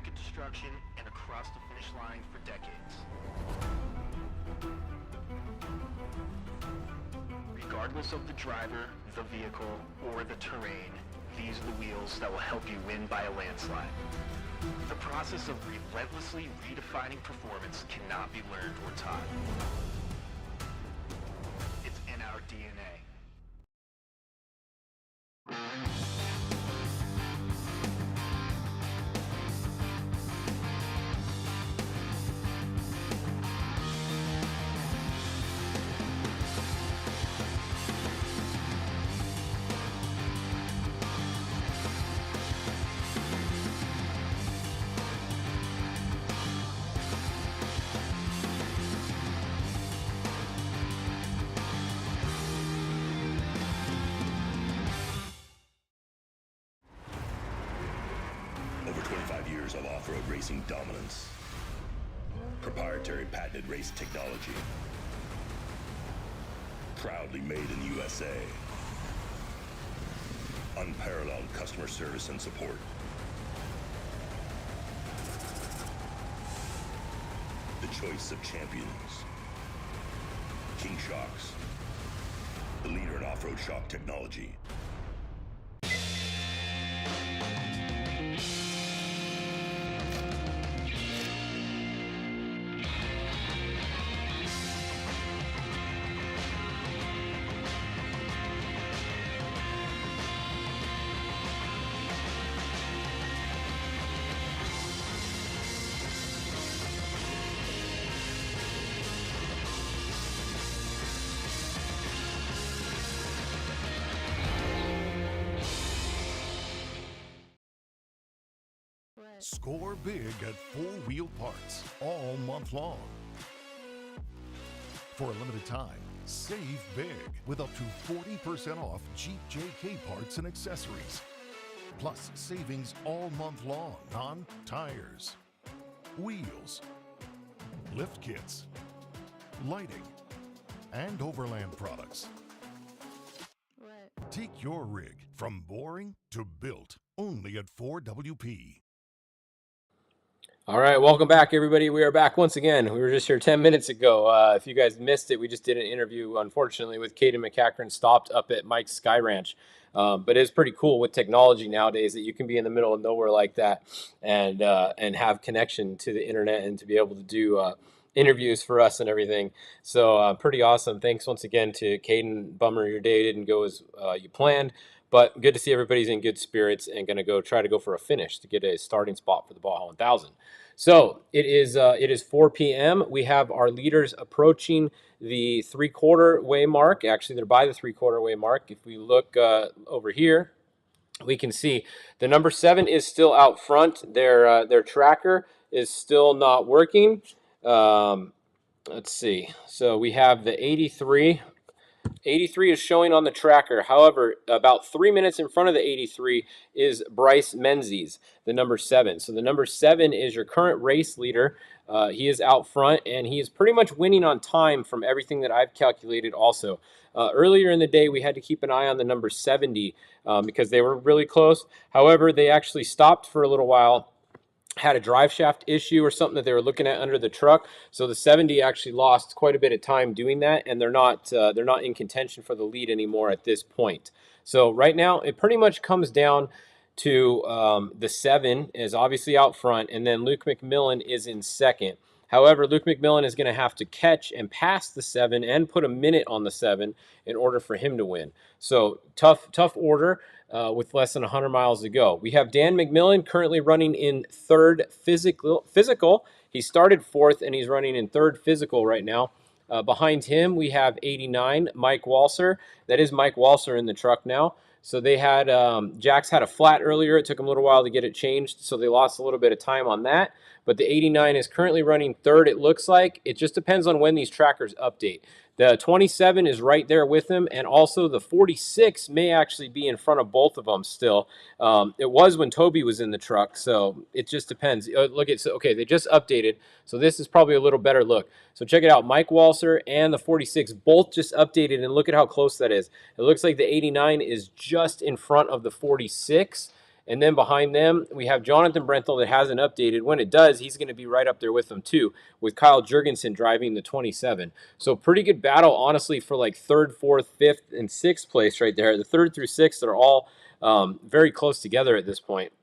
brink of destruction and across the finish line for decades. Regardless of the driver, the vehicle, or the terrain, these are the wheels that will help you win by a landslide. The process of relentlessly redefining performance cannot be learned or taught. It's in our DNA. Over 25 years of off-road racing dominance. Proprietary patented race technology. Proudly made in the USA. Unparalleled customer service and support. The choice of champions. King Shocks. The leader in off-road shock technology. Score big at Four Wheel Parts all month long. For a limited time, save big with up to 40% off Jeep JK parts and accessories. Plus savings all month long on tires, wheels, lift kits, lighting, and overland products. Take your rig from boring to built only at 4WP. All right, welcome back, everybody. We are back once again. We were just here 10 minutes ago. If you guys missed it, we just did an interview, unfortunately, with Caden McCachran, stopped up at Mike's Sky Ranch. But it's pretty cool with technology nowadays that you can be in the middle of nowhere like that and have connection to the internet and to be able to do interviews for us and everything. So pretty awesome. Thanks once again to Caden. Bummer your day didn't go as you planned. But good to see everybody's in good spirits and going to try to go for a finish to get a starting spot for the Baja 1000. So it is 4 p.m. We have our leaders approaching the 3/4 way mark. Actually, they're by the 3/4 way mark. If we look over here, we can see the number 7 is still out front. Their tracker is still not working. Let's see. So we have the 83. 83 is showing on the tracker. However, about 3 minutes in front of the 83 is Bryce Menzies, the number 7. So the number 7 is your current race leader. He is out front, and he is pretty much winning on time from everything that I've calculated also. Earlier in the day, we had to keep an eye on the number 70 because they were really close. However, they actually stopped for a little while, had a drive shaft issue or something that they were looking at under the truck. So the 70 actually lost quite a bit of time doing that, and they're not in contention for the lead anymore at this point. So right now, it pretty much comes down to the 7 is obviously out front, and then Luke McMillan is in second. However, Luke McMillan is going to have to catch and pass the 7 and put a minute on the 7 in order for him to win. So tough order. With less than 100 miles to go. We have Dan McMillan currently running in third physical. He started 4th, and he's running in third physical right now. Behind him, we have 89, Mike Walser. That is Mike Walser in the truck now. So they had, Jax had a flat earlier. It took him a little while to get it changed, so they lost a little bit of time on that. But the 89 is currently running third, it looks like. It just depends on when these trackers update. The 27 is right there with him, and also the 46 may actually be in front of both of them still. It was when Toby was in the truck, so it just depends. Okay, they just updated, so this is probably a little better look. So check it out. Mike Walser and the 46 both just updated, and look at how close that is. It looks like the 89 is just in front of the 46, And then behind them, we have Jonathan Brenthal that hasn't updated. When it does, he's going to be right up there with them too, with Kyle Jurgensen driving the 27. So pretty good battle, honestly, for like 3rd, 4th, 5th, and 6th place right there. The 3rd through 6th are all very close together at this point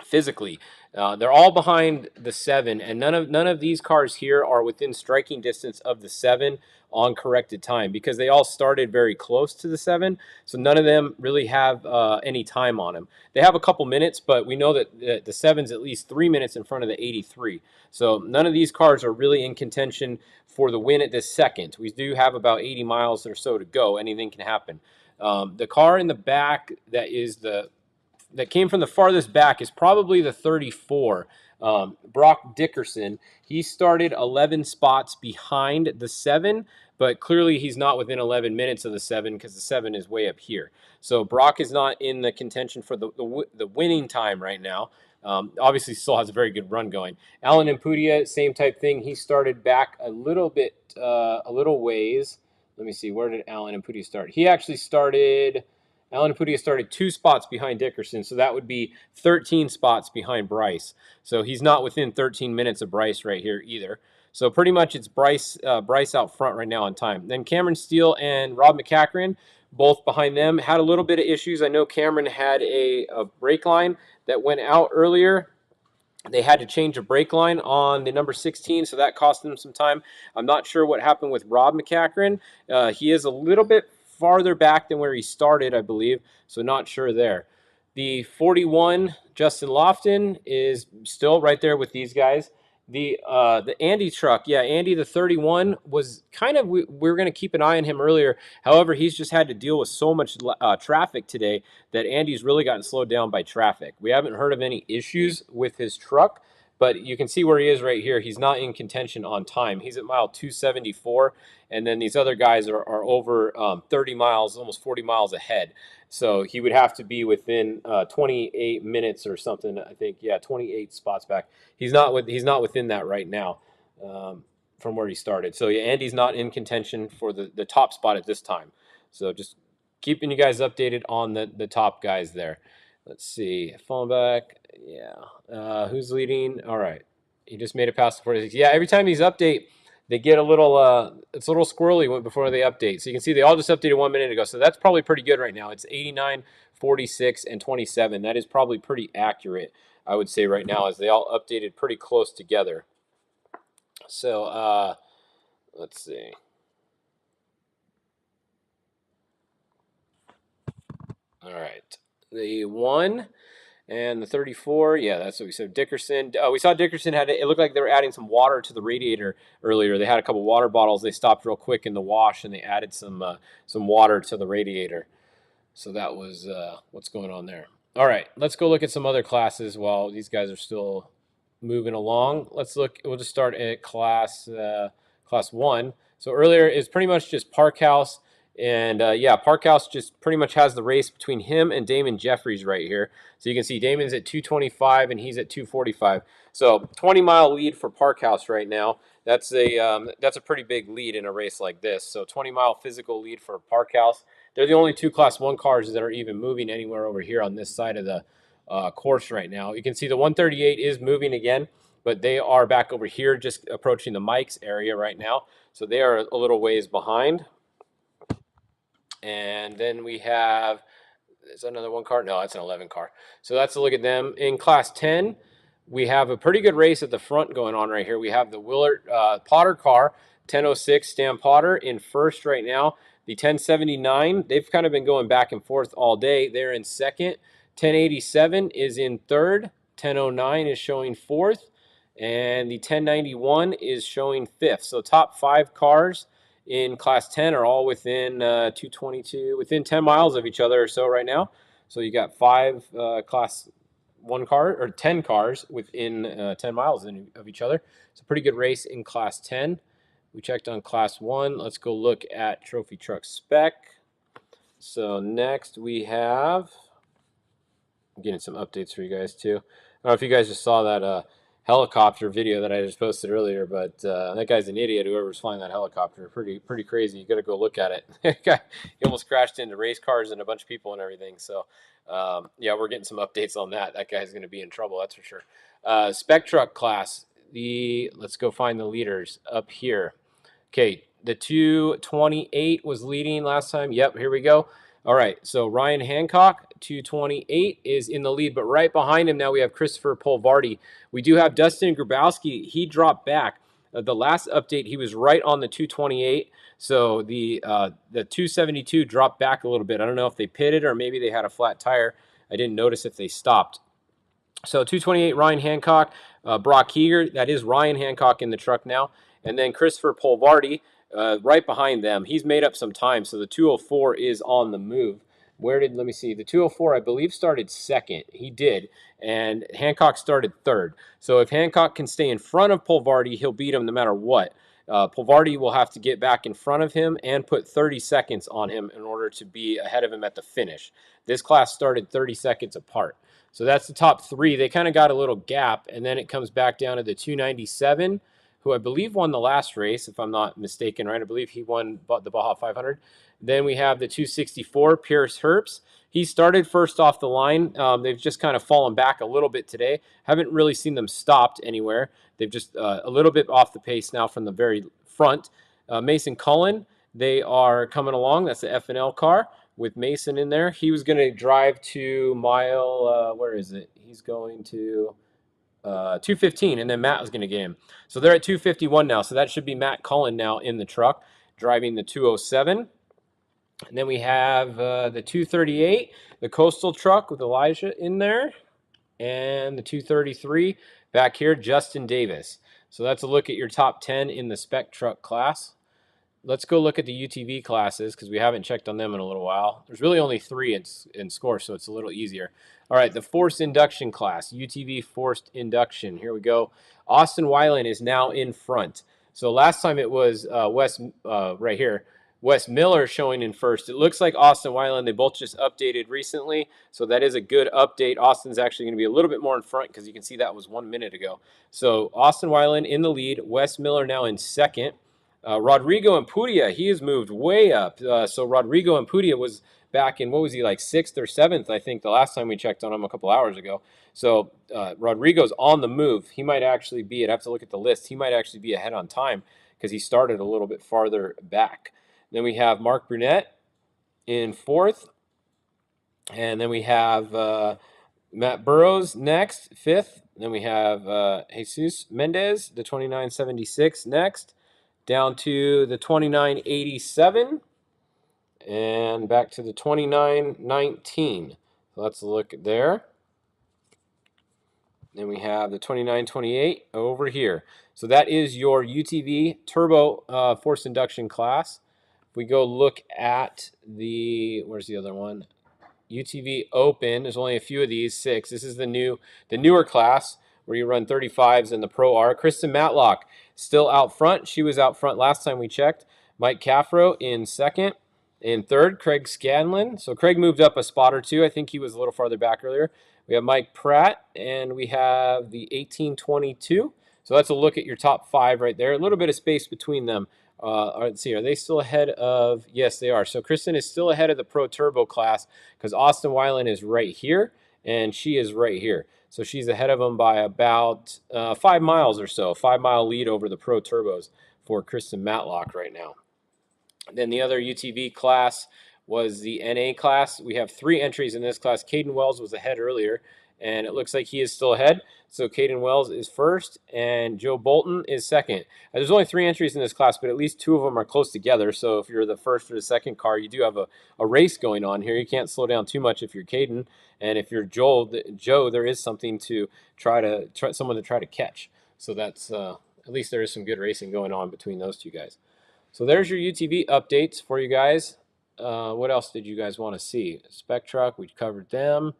physically. They're all behind the 7, and none of these cars here are within striking distance of the 7 on corrected time, because they all started very close to the 7, so none of them really have any time on them. They have a couple minutes, but we know that the 7's at least 3 minutes in front of the 83. So none of these cars are really in contention for the win at this second. We do have about 80 miles or so to go. Anything can happen. The car in the back that came from the farthest back is probably the 34, Brock Dickerson. He started 11 spots behind the 7, but clearly he's not within 11 minutes of the 7, because the 7 is way up here. So Brock is not in the contention for the winning time right now. Obviously still has a very good run going. Alan Impudia, same type thing. He started back a little ways. Let me see, where did Alan Impudia start? He actually started... Alan Impudia started 2 spots behind Dickerson, so that would be 13 spots behind Bryce. So he's not within 13 minutes of Bryce right here either. So pretty much it's Bryce out front right now on time. Then Cameron Steele and Rob McCachran, both behind them, had a little bit of issues. I know Cameron had a brake line that went out earlier. They had to change a brake line on the number 16, so that cost them some time. I'm not sure what happened with Rob McCachran. He is a little bit farther back than where he started, I believe, so not sure there. The 41, Justin Lofton, is still right there with these guys. The Andy truck, yeah, Andy the 31 was kind of, we were going to keep an eye on him earlier. However, he's just had to deal with so much traffic today that Andy's really gotten slowed down by traffic. We haven't heard of any issues with his truck, but you can see where he is right here. He's not in contention on time. He's at mile 274, and then these other guys are over 30 miles, almost 40 miles ahead. So he would have to be within 28 minutes or something, I think. Yeah, 28 spots back. He's not within that right now from where he started. So yeah, Andy's not in contention for the top spot at this time. So just keeping you guys updated on the top guys there. Let's see. Falling back. Yeah. Who's leading? All right. He just made it past the 46. Yeah, every time these update, they get a little, it's a little squirrely before they update. So you can see they all just updated 1 minute ago. So that's probably pretty good right now. It's 89, 46, and 27. That is probably pretty accurate, I would say right now, as they all updated pretty close together. So let's see. All right. The 1 and the 34, yeah, that's what we said. Dickerson, we saw Dickerson it looked like they were adding some water to the radiator earlier. They had a couple water bottles. They stopped real quick in the wash, and they added some water to the radiator. So that was what's going on there. All right, let's go look at some other classes while these guys are still moving along. Let's look. We'll just start at class 1. So earlier is pretty much just Park House. And yeah, Parkhouse just pretty much has the race between him and Damon Jeffries right here. So you can see Damon's at 225 and he's at 245. So 20-mile lead for Parkhouse right now. That's a pretty big lead in a race like this. So 20-mile physical lead for Parkhouse. They're the only 2 Class 1 cars that are even moving anywhere over here on this side of the course right now. You can see the 138 is moving again, but they are back over here just approaching the Mike's area right now. So they are a little ways behind. And then we have, is that another 1 car? No, that's an 11 car. So that's a look at them. In Class 10, we have a pretty good race at the front going on right here. We have the Willard Potter car, 1006 Stan Potter in first right now. The 1079, they've kind of been going back and forth all day. They're in second. 1087 is in third. 1009 is showing fourth. And the 1091 is showing fifth. So top 5 cars in Class 10 are all within 222, within 10 miles of each other or so right now. So you got 5 Class 1 car, or 10 cars within 10 miles of each other. It's a pretty good race in Class 10. We checked on Class 1. Let's go look at Trophy Truck Spec. So next we have, I'm getting some updates for you guys too. I don't know if you guys just saw that helicopter video that I just posted earlier, but that guy's an idiot, whoever's flying that helicopter. Pretty crazy. You got to go look at it. He almost crashed into race cars and a bunch of people and everything. So yeah, we're getting some updates on that. That guy's going to be in trouble, that's for sure. Spec truck class. Let's go find the leaders up here. Okay, the 228 was leading last time. Yep, here we go. All right, so Ryan Hancock, 228, is in the lead, but right behind him now we have Christopher Polvardi. We do have Dustin Grabowski. He dropped back. The last update, he was right on the 228, so the 272 dropped back a little bit. I don't know if they pitted or maybe they had a flat tire. I didn't notice if they stopped. So 228, Ryan Hancock, Brock Heger. That is Ryan Hancock in the truck now. And then Christopher Polvardi right behind them. He's made up some time, so the 204 is on the move. Let me see, the 204, I believe, started second. He did, and Hancock started third. So if Hancock can stay in front of Polvardi, he'll beat him no matter what. Polvardi will have to get back in front of him and put 30 seconds on him in order to be ahead of him at the finish. This class started 30 seconds apart. So that's the top three. They kind of got a little gap, and then it comes back down to the 297, who I believe won the last race, if I'm not mistaken, right? I believe he won the Baja 500. Then we have the 264, Pierce Herbst. He started first off the line. They've just kind of fallen back a little bit today. Haven't really seen them stopped anywhere. They've just a little bit off the pace now from the very front. Mason Cullen, they are coming along. That's the F&L car with Mason in there. He was going to drive to mile, where is it? He's going to 215, and then Matt was going to get him. So they're at 251 now. So that should be Matt Cullen now in the truck driving the 207. And then we have the 238, the Coastal truck with Elijah in there, and the 233 back here, Justin Davis. So that's a look at your top 10 in the spec truck class. Let's go look at the UTV classes because we haven't checked on them in a little while. There's really only 3 in score, so it's a little easier. All right, the forced induction class, UTV forced induction. Here we go. Austin Weiland is now in front. So last time it was right here, Wes Miller showing in first. It looks like Austin Weiland, they both just updated recently, so that is a good update. Austin's actually going to be a little bit more in front because you can see that was 1 minute ago. So Austin Weiland in the lead, Wes Miller now in second. Rodrigo Ampudia, he has moved way up. So Rodrigo Ampudia was back in, what was he, like 6th or 7th, I think, the last time we checked on him a couple hours ago. So Rodrigo's on the move. He might actually be, I'd have to look at the list, he might actually be ahead on time because he started a little bit farther back. Then we have Mark Brunette in 4th. And then we have Matt Burrows next, 5th. Then we have Jesus Mendez, the 2976 next. Down to the 2987 and back to the 2919. So let's look there. Then we have the 2928 over here. So that is your UTV turbo forced induction class. If we go look at where's the other one? UTV open. There's only a few of these, 6. This is the newer class where you run 35s in the Pro R. Kristen Matlock still out front. She was out front last time we checked. Mike Caffro in second. In third, Craig Scanlon. So Craig moved up a spot or two. I think he was a little farther back earlier. We have Mike Pratt, and we have the 1822. So that's a look at your top 5 right there. A little bit of space between them. Let's see, are they still ahead of? Yes, they are. So Kristen is still ahead of the Pro Turbo class because Austin Weiland is right here, and she is right here. So she's ahead of them by about 5 miles or so, 5-mile lead over the Pro Turbos for Kristen Matlock right now. And then the other UTV class was the NA class. We have 3 entries in this class. Caden Wells was ahead earlier, and it looks like he is still ahead. So Caden Wells is first, and Joe Bolton is second. There's only 3 entries in this class, but at least 2 of them are close together. So if you're the first or the second car, you do have a race going on here. You can't slow down too much if you're Caden. And if you're Joe, there is something to someone to try to catch. So that's at least there is some good racing going on between those 2 guys. So there's your UTV updates for you guys. What else did you guys want to see? Spec truck, we covered them.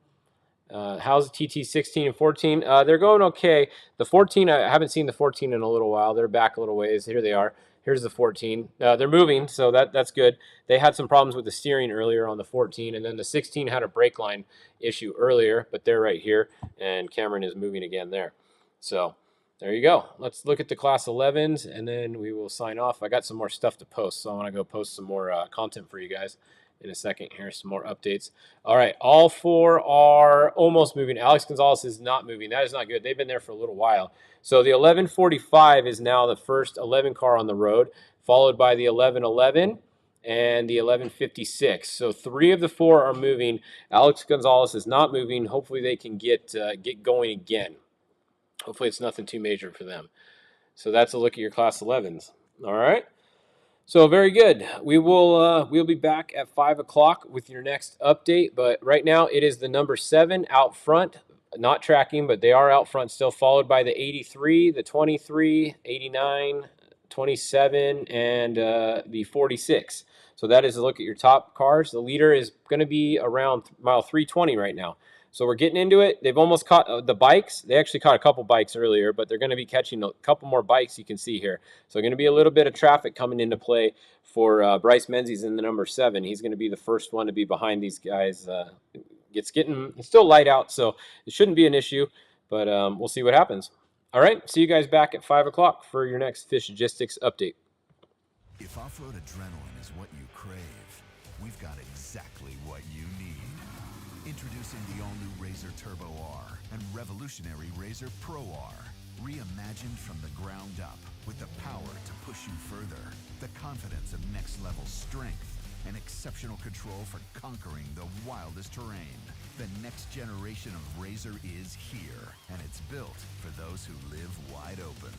How's the TT 16 and 14? They're going okay. The 14, I haven't seen the 14 in a little while. They're back a little ways. Here they are. Here's the 14. They're moving, so that's good. They had some problems with the steering earlier on the 14, and then the 16 had a brake line issue earlier, but they're right here, and Cameron is moving again there. So there you go. Let's look at the Class 11s, and then we will sign off. I got some more stuff to post, so I want to go post some more content for you guys in a second here, some more updates. All right, all 4 are almost moving. Alex Gonzalez is not moving. That is not good. They've been there for a little while. So the 1145 is now the first 11 car on the road, followed by the 1111 and the 1156. So 3 of the 4 are moving. Alex Gonzalez is not moving. Hopefully they can get going again. Hopefully it's nothing too major for them. So that's a look at your Class 11s. All right. So very good. We'll be back at 5 o'clock with your next update. But right now it is the number 7 out front, not tracking, but they are out front still, followed by the 83, the 23, 89, 27, and the 46. So that is a look at your top cars. The leader is going to be around mile 320 right now. So we're getting into it. They've almost caught the bikes. They actually caught a couple bikes earlier, but they're going to be catching a couple more bikes you can see here. So going to be a little bit of traffic coming into play for Bryce Menzies in the number 7. He's going to be the first one to be behind these guys. It's still light out, so it shouldn't be an issue, but we'll see what happens. All right, see you guys back at 5 o'clock for your next Fishgistics update. If off-road adrenaline is what you crave, we've got exactly what you need. Introducing the all-new RZR Turbo R and revolutionary RZR Pro R. Reimagined from the ground up with the power to push you further, the confidence of next-level strength, and exceptional control for conquering the wildest terrain. The next generation of RZR is here, and it's built for those who live wide open.